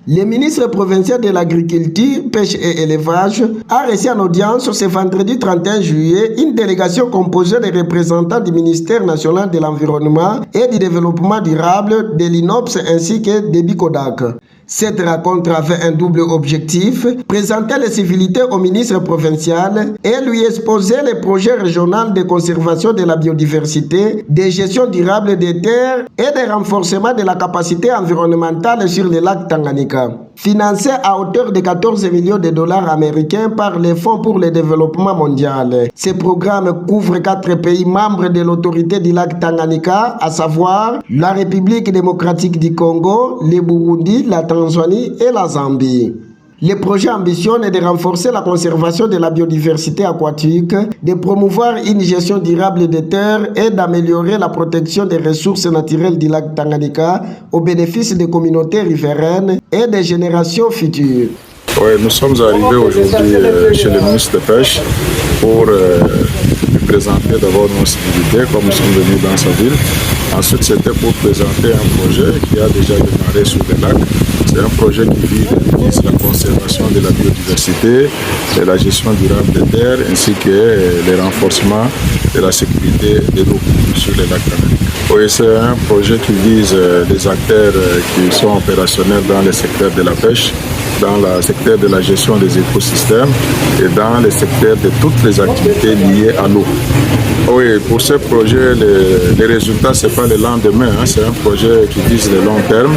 Le ministre provincial de l'Agriculture, Pêche et Élevage a reçu en audience ce vendredi 31 juillet une délégation composée des représentants du ministère national de l'Environnement et du Développement durable de l'INOPS ainsi que de Bicodac. Cette rencontre avait un double objectif, présenter les civilités au ministre provincial et lui exposer les projets régionaux de conservation de la biodiversité, de gestion durable des terres et de renforcement de la capacité environnementale sur le lac Tanganyika. Financé à hauteur de 14 millions de dollars américains par les Fonds pour le développement mondial. Ce programme couvre 4 pays membres de l'autorité du lac Tanganyika, à savoir la République démocratique du Congo, le Burundi, la Tanzanie et la Zambie. Le projet ambitionne de renforcer la conservation de la biodiversité aquatique, de promouvoir une gestion durable des terres et d'améliorer la protection des ressources naturelles du lac Tanganyika au bénéfice des communautés riveraines et des générations futures. Oui, nous sommes arrivés aujourd'hui chez le ministre de Pêche pour lui présenter d'abord nos civilités, comme nous sommes venus dans sa ville. Ensuite, c'était pour présenter un projet qui a déjà démarré sur le lac. C'est un projet qui vise la conservation de la biodiversité et la gestion durable des terres, ainsi que le renforcement de la sécurité de l'eau sur le lac Tanganyika. Oui, c'est un projet qui vise les acteurs qui sont opérationnels dans le secteur de la pêche, dans le secteur de la gestion des écosystèmes et dans le secteur de toutes les activités liées à l'eau. Oui, pour ce projet, les résultats, ce n'est pas le lendemain, c'est un projet qui vise le long terme,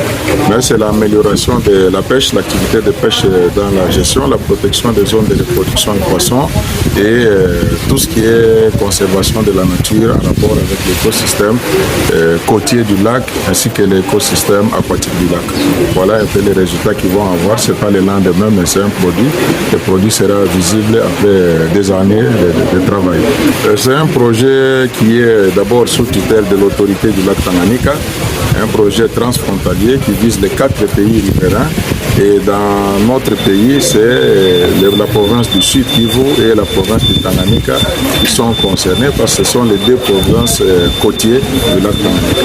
mais c'est l'amélioration de la pêche, l'activité de pêche dans la gestion, la protection des zones de reproduction de poissons et tout ce qui est conservation de la nature en rapport avec l'écosystème côtier du lac ainsi que l'écosystème aquatique du lac. Voilà un peu les résultats qu'ils vont avoir. Ce n'est pas le lendemain, mais c'est un produit. Le produit sera visible après des années de travail. C'est un projet qui est d'abord sous tutelle de l'autorité du lac Tanganyika, un projet transfrontalier qui vise les 4 pays riverains. Et dans notre pays, c'est la province du Sud Kivu et la province du Tanganyika qui sont concernées parce que ce sont les 2 provinces côtières du lac Tanganyika.